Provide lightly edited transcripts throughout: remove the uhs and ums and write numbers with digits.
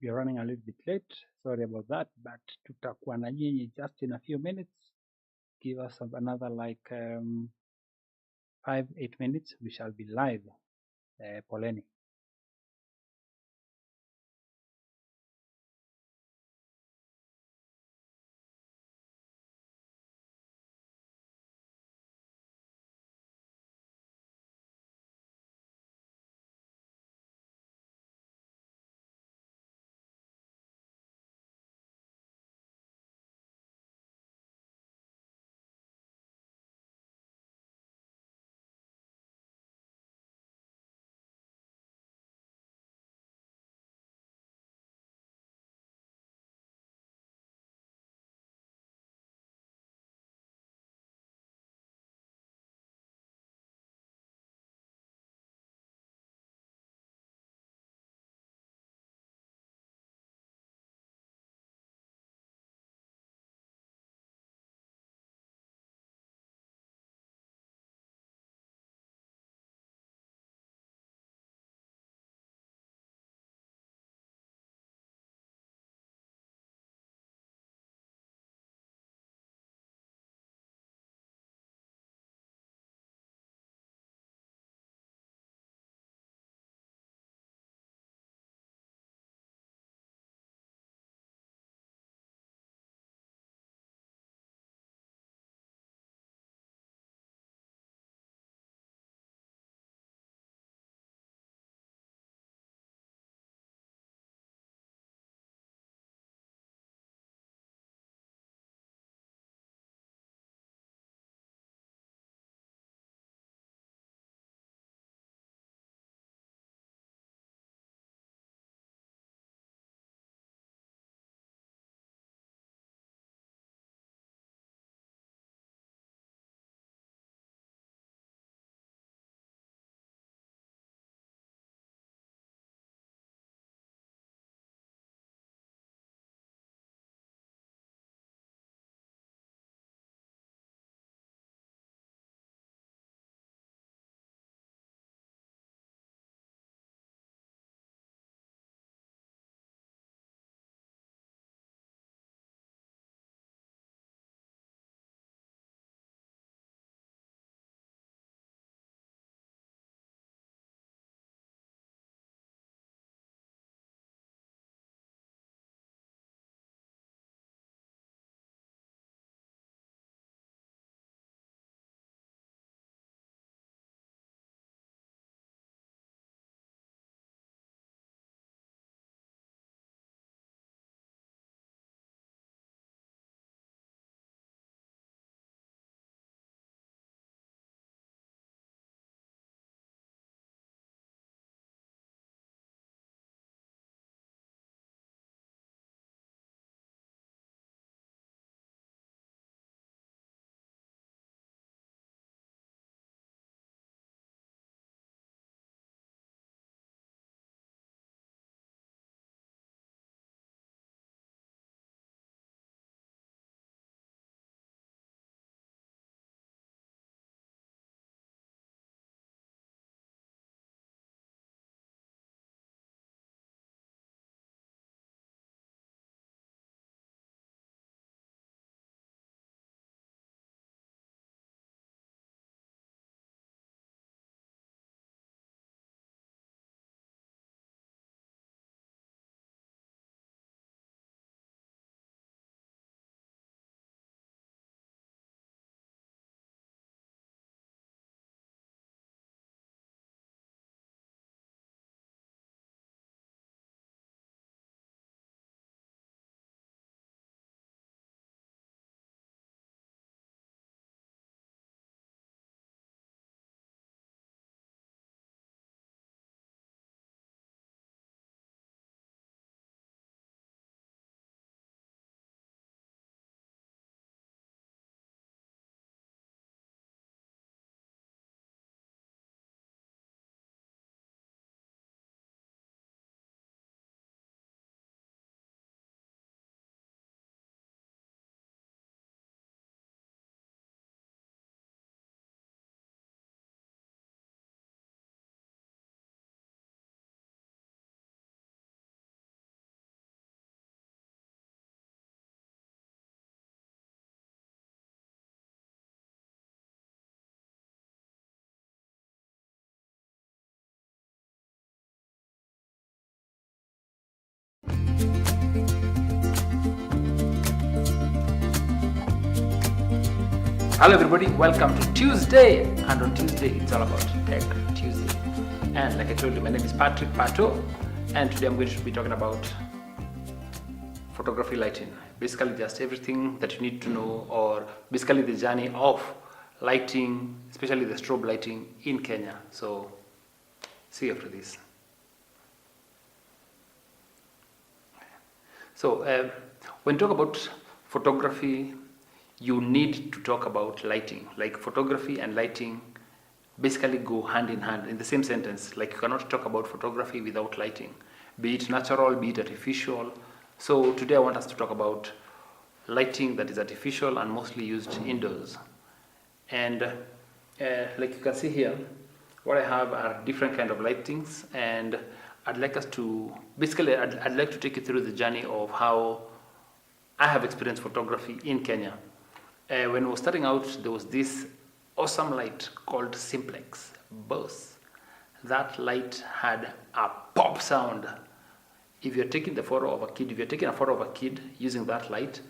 We are running a little bit late. Sorry about that, but tutakuwa na nyinyi just in a few minutes. Give us another like 5-8 minutes. We shall be live. Poleni. Hello everybody, welcome to Tuesday, and on Tuesday it's all about Tech Tuesday. And like I told you, my name is Patrick Pato, and today I'm going to be talking about photography lighting. Basically just everything that you need to know, or basically the journey of lighting, especially the strobe lighting in Kenya. So see you after this. So when you talk about photography, you need to talk about lighting. Like photography and lighting basically go hand in hand in the same sentence. Like you cannot talk about photography without lighting, be it natural, be it artificial. So today I want us to talk about lighting that is artificial and mostly used indoors. And like you can see here, what I have are different kind of lightings, and I'd like us to, basically I'd like to take you through the journey of how I have experienced photography in Kenya. When I was starting out, there was this awesome light called Simplex Boss. That light had a pop sound. If you're taking the photo of a kid, if you're taking a photo of a kid using that light,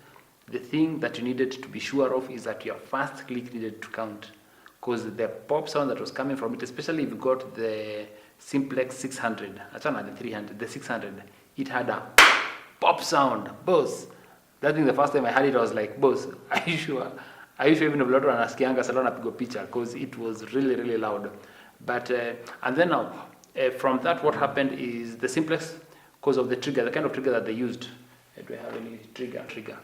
the thing that you needed to be sure of is that your first click needed to count, because the pop sound that was coming from it, especially if you got the Simplex 600, actually not the 300, the 600, it had a pop sound, boss. That thing, the first time I heard it, I was like, boss, are you sure? Are you sure even if Lotto and Askianga Salon pigo picture? Because it was really, really loud. But, and then now, from that, what happened is the Simplex, because of the trigger, the kind of trigger that they used. Do I have any trigger?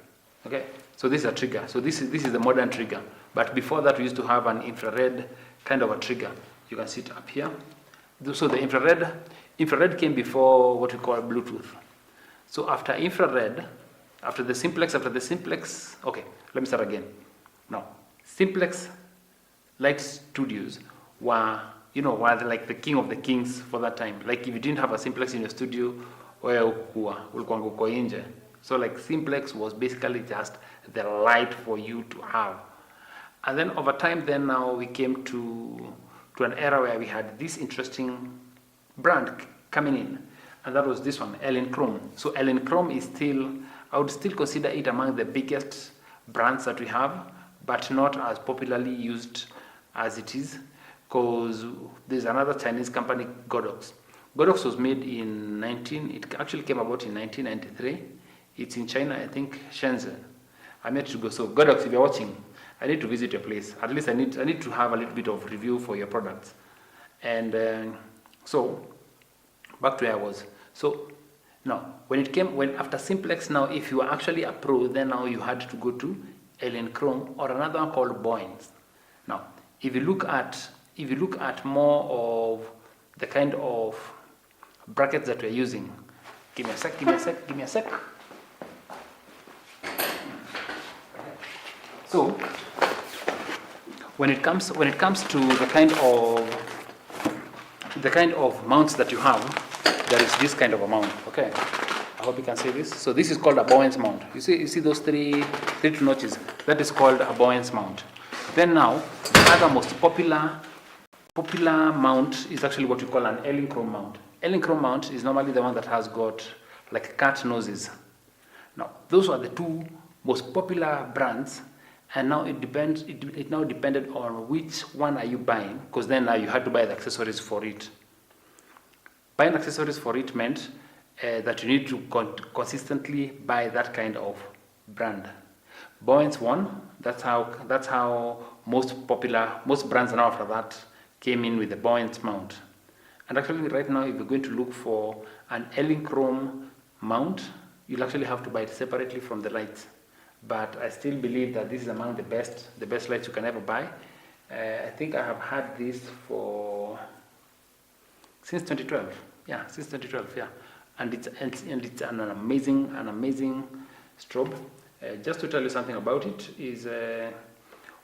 Okay, so this is a trigger. So this is the modern trigger. But before that, we used to have an infrared kind of a trigger. You can see it up here. So the infrared came before what we call Bluetooth. So after infrared, after the Simplex, okay, let me start again. Now, Simplex light studios were like the king of the kings for that time. Like if you didn't have a Simplex in your studio, so like Simplex was basically just the light for you to have. And then over time, then now we came to an era where we had this interesting brand coming in, and that was this one, Chrome. So Chrome is still, I would still consider it among the biggest brands that we have, but not as popularly used as it is, because there's another Chinese company, Godox. Godox was made in it actually came about in 1993. It's in China, I think, Shenzhen. I need to go. So Godox, if you're watching, I need to visit your place. At least I need to have a little bit of review for your products. And so back to where I was. So now, after Simplex, now if you are actually a pro, then now you had to go to Chrome or another one called Boyens. Now, if you look at more of the kind of brackets that we're using, give me a sec. So when it comes to the kind of mounts that you have, there is this kind of a mount. Okay, I hope you can see this. So this is called a Boyens mount. You see those three notches. That is called a Boyens mount. Then now the other most popular mount is actually what you call an Chrome mount. Chrome mount is normally the one that has got like cat noses. Now those are the two most popular brands. And now it depends. It now depended on which one are you buying, because then now you had to buy the accessories for it. Buying accessories for it meant that you need to consistently buy that kind of brand. Boyens won. That's how most brands now after that came in with the Boyens mount. And actually, right now, if you're going to look for an Chrome mount, you'll actually have to buy it separately from the lights. But I still believe that this is among the best lights you can ever buy. I think I have had this since 2012. Yeah, since 2012. Yeah, and it's an amazing strobe. Just to tell you something about it is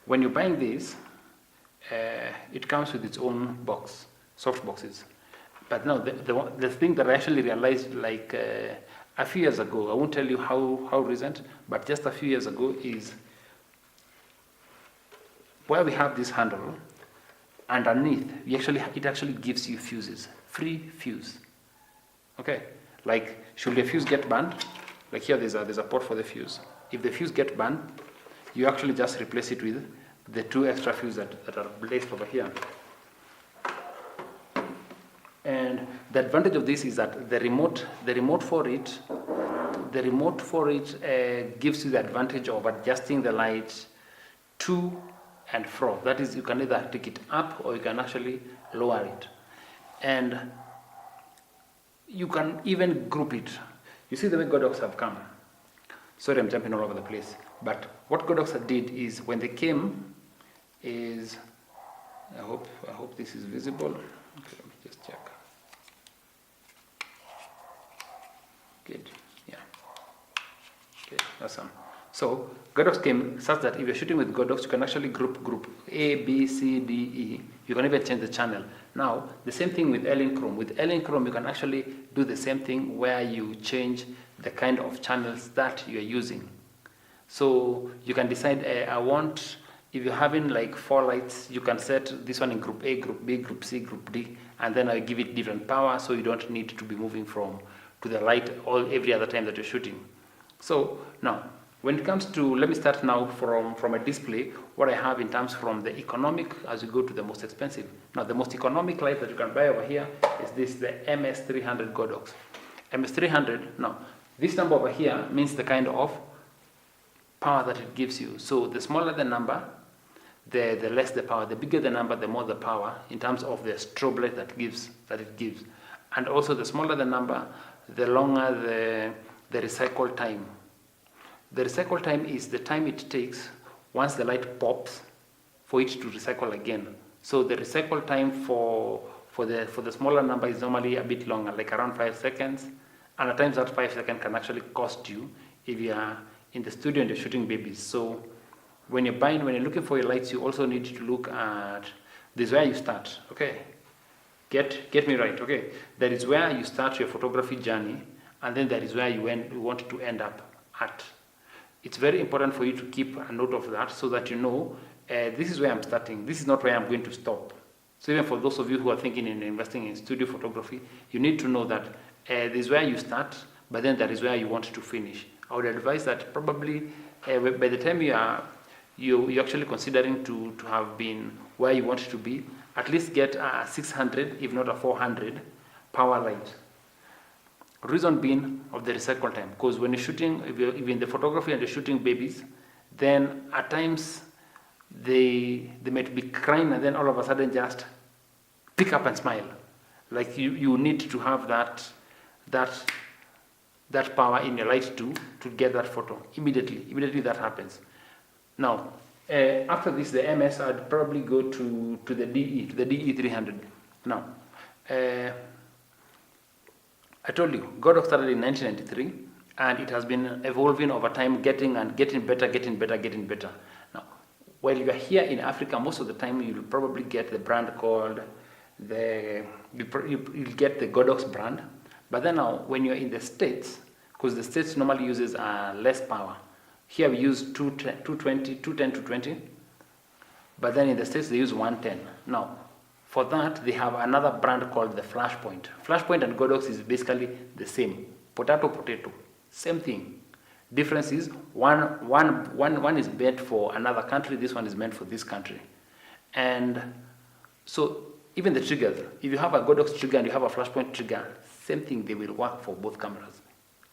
when you're buying this, it comes with its own box, soft boxes. But now the thing that I actually realized like a few years ago, I won't tell you how recent, but just a few years ago, is where we have this handle, underneath it actually gives you fuses, free fuse. Okay, like should the fuse get burned, like here there's a port for the fuse. If the fuse gets burned, you actually just replace it with the two extra fuse that are placed over here. And the advantage of this is that the remote for it gives you the advantage of adjusting the light to and fro. That is, you can either take it up or you can actually lower it. And you can even group it. You see the way Godox have come. Sorry, I'm jumping all over the place. But what Godox did is, when they came, is, I hope this is visible. Okay, let me just check. Good, yeah. Okay, awesome. So Godox came such that if you're shooting with Godox, you can actually group A, B, C, D, E. You can even change the channel. Now, the same thing with Chrome. With Chrome, you can actually do the same thing where you change the kind of channels that you're using. So you can decide, if you're having like 4 lights, you can set this one in group A, group B, group C, group D, and then I give it different power, so you don't need to be moving to the light every other time that you're shooting. So now, when it comes to, let me start now from a display, what I have in terms from the economic as you go to the most expensive. Now, the most economic light that you can buy over here is this, the MS300 Godox. MS300, now, this number over here means the kind of power that it gives you. So the smaller the number, the less the power. The bigger the number, the more the power in terms of the strobe light that it gives. And also the smaller the number, the longer the recycle time. The recycle time is the time it takes once the light pops for it to recycle again. So the recycle time for the smaller number is normally a bit longer, like around 5 seconds. And at times that 5 seconds can actually cost you if you are in the studio and you're shooting babies. So when you're looking for your lights, you also need to look at, this is where you start, okay? Get me right, okay? That is where you start your photography journey, and then that is where you want to end up at. It's very important for you to keep a note of that so that you know, this is where I'm starting, this is not where I'm going to stop. So even for those of you who are thinking in investing in studio photography, you need to know that this is where you start, but then that is where you want to finish. I would advise that probably by the time you're actually considering to have been where you want to be, at least get a 600, if not a 400 power light. Reason being of the recycle time, because when you're shooting, if you're in the photography and you're shooting babies, then at times they might be crying and then all of a sudden just pick up and smile. Like you need to have that power in your light to get that photo immediately that happens. Now after this, the MS, I'd probably go to the DE 300. Now I told you, Godox started in 1993, and it has been evolving over time, getting better. Now, while you are here in Africa, most of the time you'll probably get the brand called you'll get the Godox brand. But then now, when you're in the States, because the States normally uses less power. Here we use 210 to 20, but then in the States they use 110. Now, for that, they have another brand called the Flashpoint. Flashpoint and Godox is basically the same. Potato, same thing. Difference is one is meant for another country, this one is meant for this country. And so even the triggers, if you have a Godox trigger and you have a Flashpoint trigger, same thing, they will work for both cameras.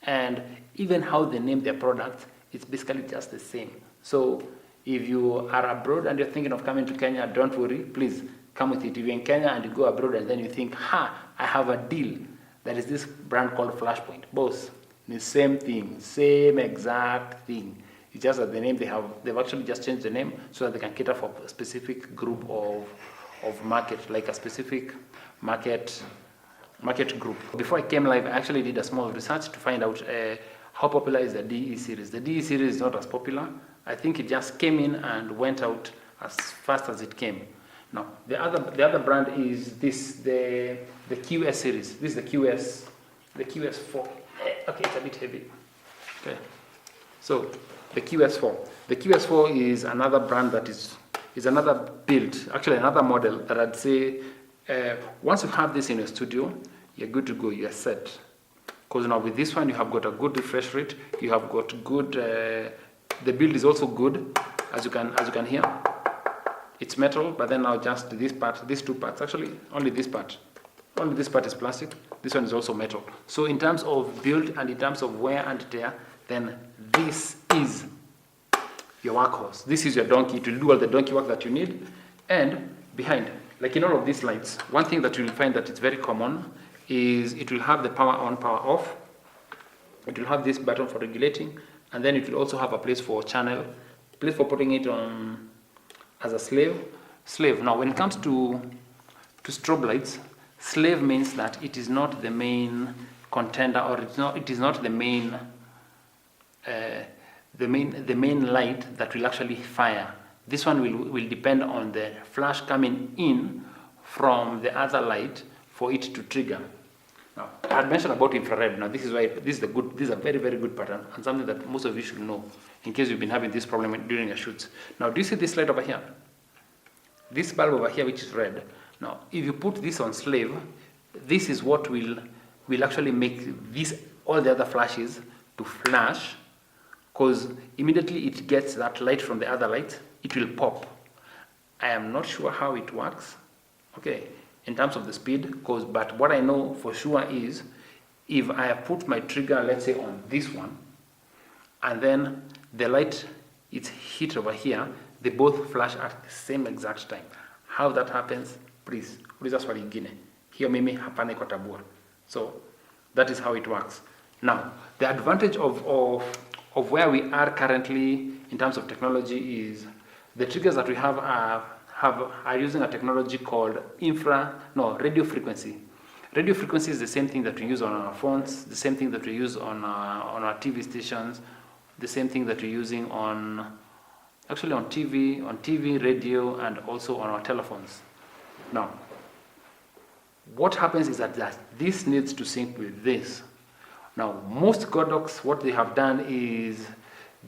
And even how they name their products, it's basically just the same. So if you are abroad and you're thinking of coming to Kenya, don't worry, please come with it. If you're in Kenya and you go abroad and then you think, I have a deal, there is this brand called Flashpoint. Both, the same thing, same exact thing. It's just that the name they've actually just changed the name so that they can cater for a specific group of market, like a specific market group. Before I came live, I actually did a small research to find out how popular is the DE series. The DE series is not as popular. I think it just came in and went out as fast as it came. Now, the other brand is this, the QS series. This is the QS4. Okay, it's a bit heavy. Okay, so the QS4. The QS4 is another brand that is another build, actually another model that I'd say once you have this in your studio, you're good to go. You're set. Because now with this one, you have got a good refresh rate. You have got good. The build is also good, as you can hear. it's metal, but then now just this part, these two parts, actually only this part is plastic, this one is also metal. So in terms of build and in terms of wear and tear, then this is your workhorse. This is your donkey to do all the donkey work that you need. And behind, like in all of these lights, one thing that you'll find that it's very common is it will have the power on, power off. It will have this button for regulating, and then it will also have a place for channel, place for putting it on as a slave. Now when it comes to strobe lights, slave means that it is not the main contender, or it is not the main light that will actually fire. This one will depend on the flash coming in from the other light for it to trigger. Now, I had mentioned about infrared. Now, this is a very, very good pattern, and something that most of you should know in case you've been having this problem during your shoots. Now, do you see this light over here? This bulb over here, which is red. Now, if you put this on slave, this is what will actually make all the other flashes to flash, because immediately it gets that light from the other light, it will pop. I am not sure how it works, okay, in terms of the speed, but what I know for sure is if I have put my trigger, let's say on this one, and then the light is hit over here, they both flash at the same exact time. How that happens, please, uliza swali ingine. Hiyo mimi hapana iko tabua. So that is how it works. Now, the advantage of where we are currently in terms of technology is the triggers that we have are using a technology called radio frequency. Radio frequency is the same thing that we use on our phones, the same thing that we use on our TV stations, the same thing that we're using on TV, radio, and also on our telephones. Now, what happens is that this needs to sync with this. Now, most Godox, what they have done is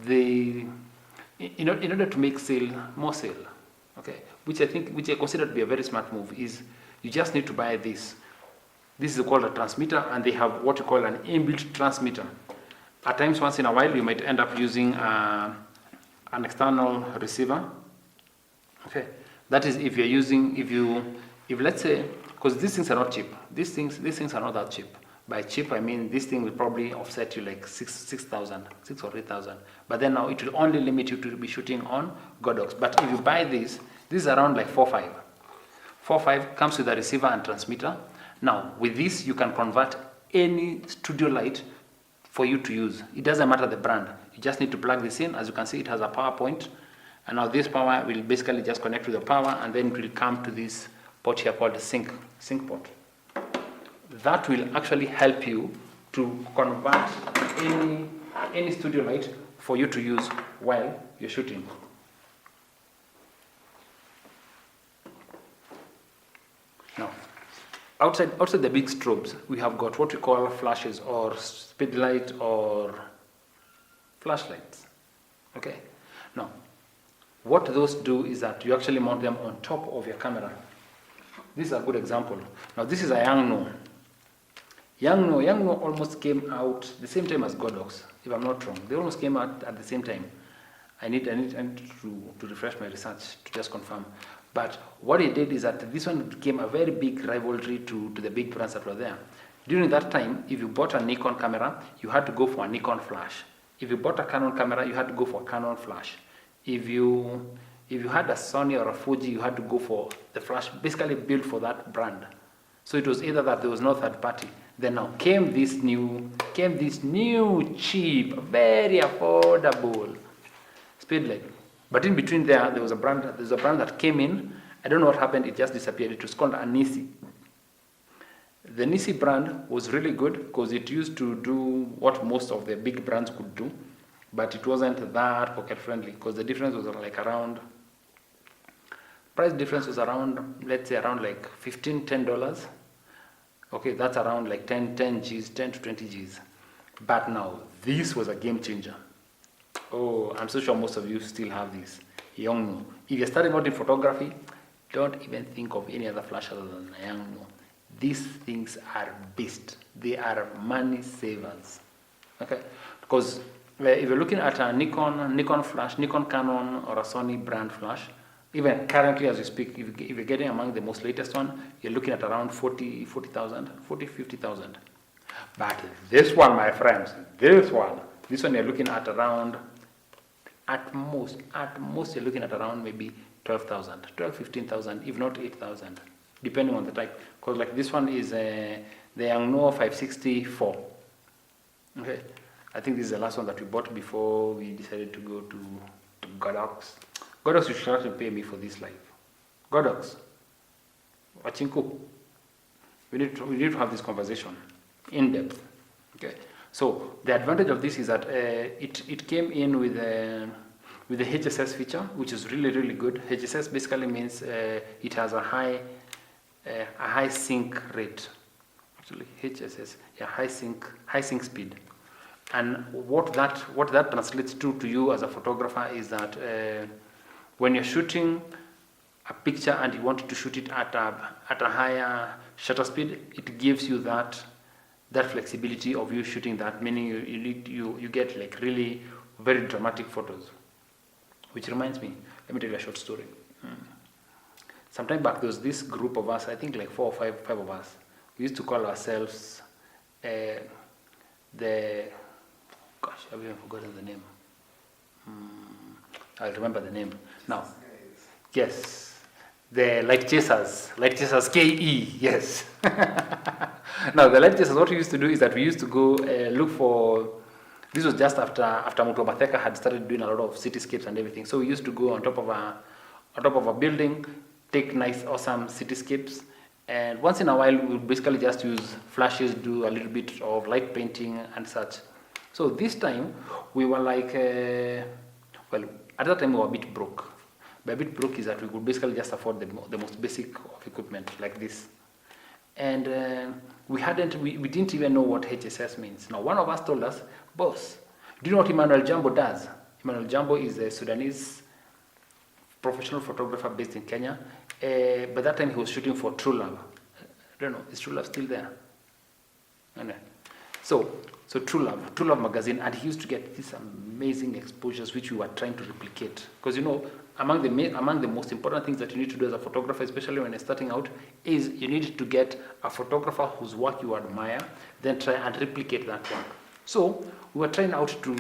in order to make more sale, okay, which I consider to be a very smart move, is you just need to buy this. This is called a transmitter, and they have what you call an inbuilt transmitter. At times, once in a while, you might end up using an external receiver. Okay, that is if let's say, because these things are not cheap. These things are not that cheap. By cheap, I mean this thing will probably offset you like 6,000 or 8,000. But then now it will only limit you to be shooting on Godox. But if you buy this is around like 4.5. 4.5 comes with a receiver and transmitter. Now with this, you can convert any studio light for you to use. It doesn't matter the brand. You just need to plug this in. As you can see, it has a power point. And now this power will basically just connect to the power, and then it will come to this port here called the sync port. That will actually help you to convert any studio light for you to use while you're shooting. Now, outside the big strobes, we have got what we call flashes or speedlight or flashlights. Okay. Now, what those do is that you actually mount them on top of your camera. This is a good example. Now, this is a Yangno. Yangno almost came out the same time as Godox, if I'm not wrong. They almost came out at the same time. I need to refresh my research to just confirm. But what it did is that this one became a very big rivalry to the big brands that were there. During that time, if you bought a Nikon camera, you had to go for a Nikon flash. If you bought a Canon camera, you had to go for a Canon flash. If you had a Sony or a Fuji, you had to go for the flash, basically built for that brand. So it was either that there was no third party. Then now came this new cheap, very affordable speedlight. But in between there's a brand that came in. I don't know what happened, it just disappeared. It was called a Nisi. The Nisi brand was really good because it used to do what most of the big brands could do, but it wasn't that pocket friendly because the difference was like price difference was around, let's say around like $10. Okay, that's around like 10 Gs, 10 to 20 Gs. But now, this was a game changer. Oh, I'm so sure most of you still have this. Yongnuo. If you're starting out in photography, don't even think of any other flash other than Yongnuo. These things are beast. They are money savers. Okay? Because if you're looking at a Nikon flash, Nikon Canon, or a Sony brand flash, Even currently as we speak, if you're getting among the most latest one, you're looking at around 40,000, 50,000. But this one, my friends, this one you're looking at around, at most you're looking at around maybe 12,000, 15,000, if not 8,000, depending on the type. Because like this one is the Yangno 564. Okay, I think this is the last one that we bought before we decided to go to Godox. Godox, you should actually pay me for this live. Godox, Wachinku. We need to have this conversation in depth. Okay. So the advantage of this is that it came in with the HSS feature, which is really good. HSS basically means it has a high sync rate. Actually, HSS, yeah, high sync speed. And what that translates to you as a photographer is that when you're shooting a picture and you want to shoot it at a higher shutter speed, it gives you that flexibility of you shooting that, meaning you get like really very dramatic photos. Which reminds me, let me tell you a short story. Sometime back there was this group of us, I think like 4 or 5 of us. We used to call ourselves I've even forgotten the name. I'll remember the name now. Yes, the light chasers KE. Yes. Now the light chasers, what we used to do is that we used to go look for. This was just after Mutobatheka had started doing a lot of cityscapes and everything. So we used to go on top of a building, take nice, awesome cityscapes, and once in a while we would basically just use flashes, do a little bit of light painting and such. So this time we were like, well, at that time we were a bit broke. By a bit broke is that we could basically just afford the most basic of equipment like this. And we didn't even know what HSS means. Now one of us told us, boss, do you know what Emmanuel Jambo does? Emmanuel Jambo is a Sudanese professional photographer based in Kenya. By that time he was shooting for True Love. I don't know, is True Love still there? Okay. So True Love magazine, and he used to get these amazing exposures which we were trying to replicate. Because you know, among the most important things that you need to do as a photographer, especially when you're starting out, is you need to get a photographer whose work you admire, then try and replicate that work. So we were trying out to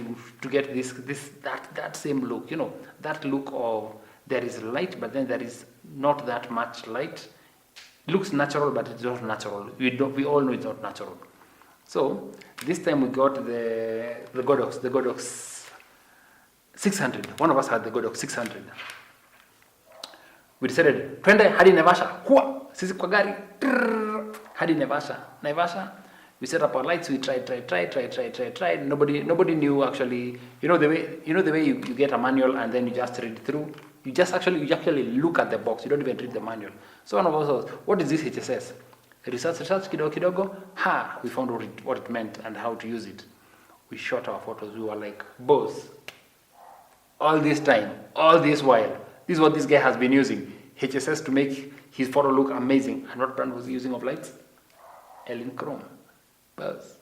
get that same look, you know, that look of there is light, but then there is not that much light. It looks natural, but it's not natural. We all know it's not natural. So this time we got the Godox 600. One of us had the Godox 600. We decided, twende hadi Naivasha. Sisi kwa gari. Hadi Naivasha. We set up our lights. We tried. Nobody knew actually. You know the way you get a manual and then you just read through. You actually look at the box. You don't even read the manual. So one of us was, what is this HSS? Research kidogo. We found what it meant and how to use it. We shot our photos. We were like, boss, all this time, all this while, this is what this guy has been using. HSS to make his photo look amazing. And what brand was he using of lights? Chrome. Boss.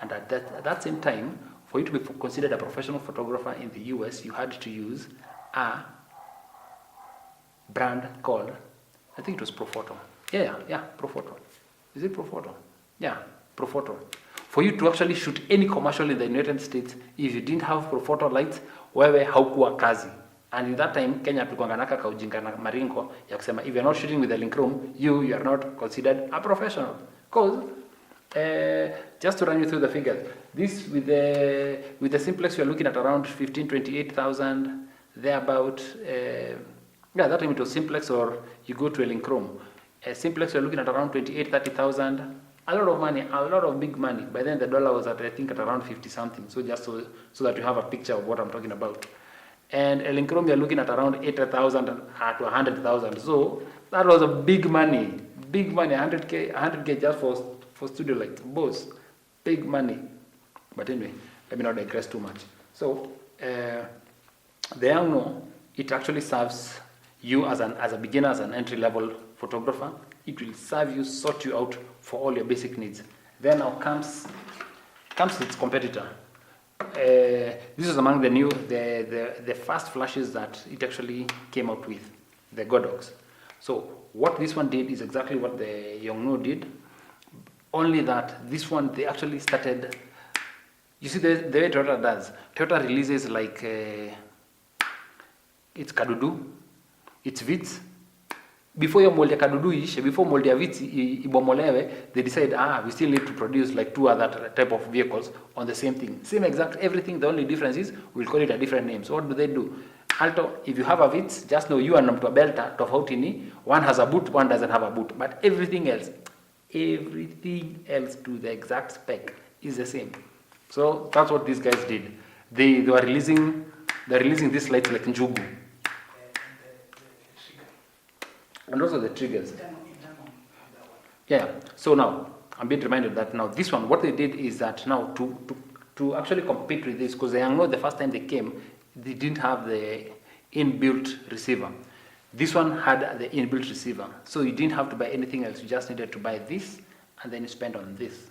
And at that same time, for you to be considered a professional photographer in the US, you had to use a brand called, I think it was Profoto. Yeah, Profoto. Is it Profoto? Yeah, Profoto. For you to actually shoot any commercial in the United States, if you didn't have Profoto lights, wewe haukuwa kazi. And in that time, Kenya tulikuwa naka kaujinga na maringo ya kusema, if you're not shooting with the link room, you are not considered a professional. Because just to run you through the figures, this with the simplex you're looking at around 28,000 thereabout. That time it was simplex, or you go to a link room. Simplex you're looking at around 30,000. A lot of money, a lot of big money. By then the dollar was at, I think, at around 50 something. So just so that you have a picture of what I'm talking about. And a link room you're looking at around 80,000 to 100,000. So that was a big money. 100K just for studio lights. Boss, big money. But anyway, let me not digress too much. So the Yangno, it actually serves you as a beginner, as an entry-level photographer. It will serve you, sort you out for all your basic needs. Then now comes its competitor. This is among the first flashes that it actually came out with. the Godox. So what this one did is exactly what the Yongnuo did, only that this one, they actually started, you see the way Toyota does. Toyota releases like it's Kadudu, it's Vitz. Before your mold ya Kadudu ishe, before mold ya Vitz ibomolewe, they decide, we still need to produce like 2 other type of vehicles on the same thing. Same exact everything, the only difference is we'll call it a different name. So what do? Alto, if you have a Vitz, just know you and Mtua Belta, tofauti ni, one has a boot, one doesn't have a boot. But everything else to the exact spec is the same. So that's what these guys did. They're releasing these lights like Njugu. And also the triggers. Yeah. So now I'm being reminded that now this one, what they did is that now to actually compete with this, because I know the first time they came, they didn't have the inbuilt receiver. This one had the inbuilt receiver, so you didn't have to buy anything else. You just needed to buy this, and then you spend on this.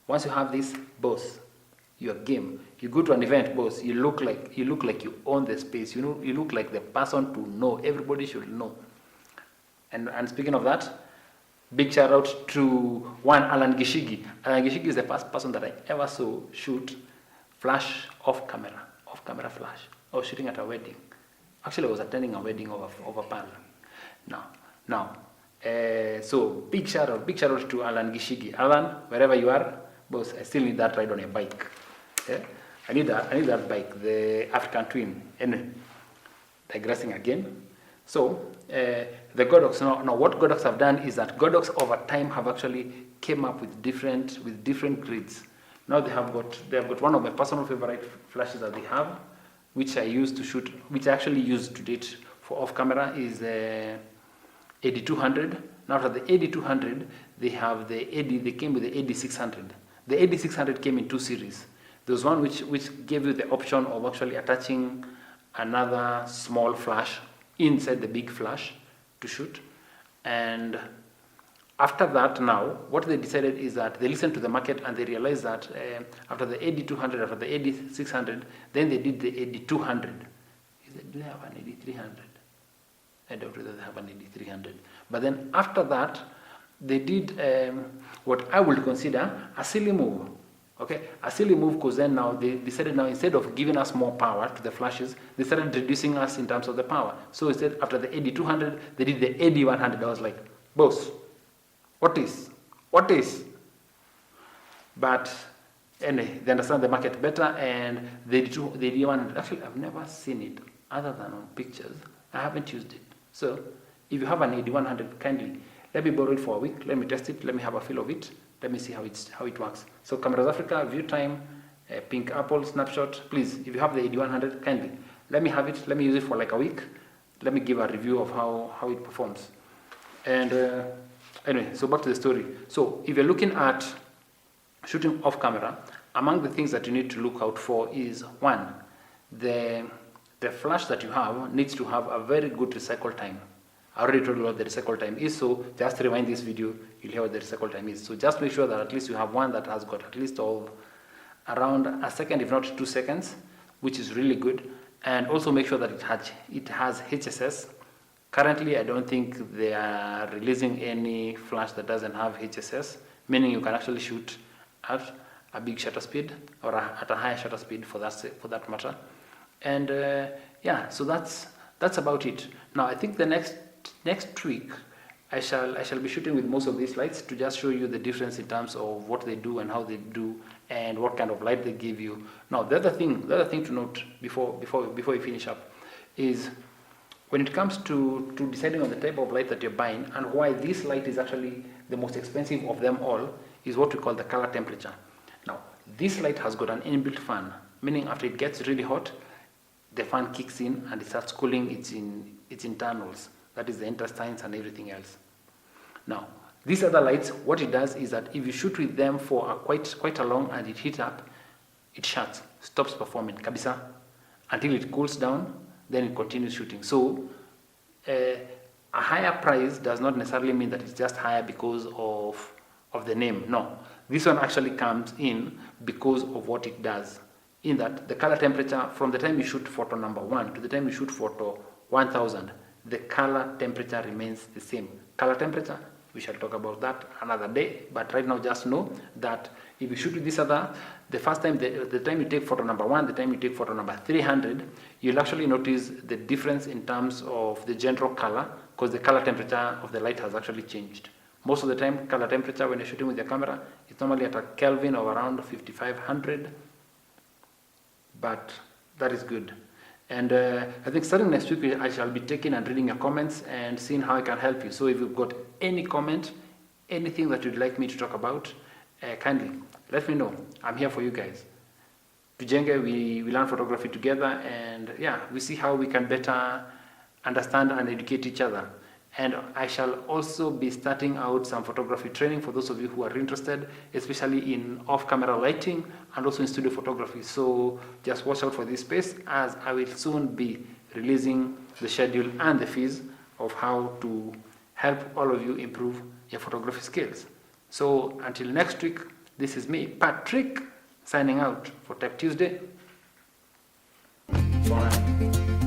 Once you have this, boss, your game. You go to an event, boss. You look like you own the space. You look like the person to know. Everybody should know. And speaking of that, big shout out to one Alan Gishigi. Alan Gishigi is the first person that I ever saw shoot flash off camera flash. I was shooting at a wedding. Actually, I was attending a wedding of a pal. Now, so big shout out to Alan Gishigi. Alan, wherever you are, boss, I still need that ride on a bike. Yeah? I need that bike, the African Twin. Anyway, digressing again. So the Godox, now what Godox have done is that Godox over time have actually came up with different grids. Now they have got one of my personal favorite flashes that they have, which I use to shoot, which I actually use to date for off camera, is the AD200. Now for the AD200, they came with the AD600. The AD600 came in 2 series. There was one which gave you the option of actually attaching another small flash inside the big flash to shoot. And after that, now what they decided is that they listened to the market and they realized that after the AD200, after the AD600, then they did the AD200. Do they have an AD300? I doubt whether they have an AD300. But then after that, they did what I would consider a silly move. Okay, a silly move, because then now they decided, now instead of giving us more power to the flashes, they started reducing us in terms of the power. So instead, after the AD200, they did the AD100. I was like, boss, what is? But anyway, they understand the market better, and they did 100. Actually, I've never seen it other than on pictures. I haven't used it. So if you have an AD100, kindly let me borrow it for a week. Let me test it. Let me have a feel of it. Let me see how it works. So Cameras Africa, View Time, Pink Apple, Snapshot. Please, if you have the AD100, kindly let me have it. Let me use it for like a week. Let me give a review of how it performs. And anyway, so back to the story. So if you're looking at shooting off camera, among the things that you need to look out for is, one, the flash that you have needs to have a very good recycle time. I already told you what the recycle time is, so just rewind this video, you'll hear what the recycle time is. So just make sure that at least you have one that has got at least of around a second, if not 2 seconds, which is really good. And also make sure that it has HSS. Currently, I don't think they are releasing any flash that doesn't have HSS, meaning you can actually shoot at a big shutter speed, or at a higher shutter speed for that matter. And yeah, so that's about it. Now I think the next week I shall be shooting with most of these lights to just show you the difference in terms of what they do and how they do and what kind of light they give you. Now the other thing to note before we finish up is, when it comes to deciding on the type of light that you're buying and why this light is actually the most expensive of them all, is what we call the color temperature. Now this light has got an inbuilt fan, meaning after it gets really hot, the fan kicks in and it starts cooling its internals. That is the intestines and everything else. Now, these other lights, what it does is that if you shoot with them for quite a long and it heats up, it shuts, stops performing, kabisa, until it cools down, then it continues shooting. So, a higher price does not necessarily mean that it's just higher because of the name. No, this one actually comes in because of what it does. In that the color temperature, from the time you shoot photo number 1 to the time you shoot photo 1000, the color temperature remains the same. Color temperature, we shall talk about that another day, but right now just know that if you shoot with this other, the first time, the time you take photo number 1, the time you take photo number 300, you'll actually notice the difference in terms of the general color, because the color temperature of the light has actually changed. Most of the time, color temperature when you're shooting with your camera, it's normally at a Kelvin of around 5500, but that is good. And I think starting next week, I shall be taking and reading your comments and seeing how I can help you. So if you've got any comment, anything that you'd like me to talk about, kindly let me know. I'm here for you guys. Tujenge, we learn photography together, and yeah, we see how we can better understand and educate each other. And I shall also be starting out some photography training for those of you who are interested, especially in off-camera lighting and also in studio photography. So just watch out for this space, as I will soon be releasing the schedule and the fees of how to help all of you improve your photography skills. So until next week, this is me, Patrick, signing out for Tech Tuesday. For now.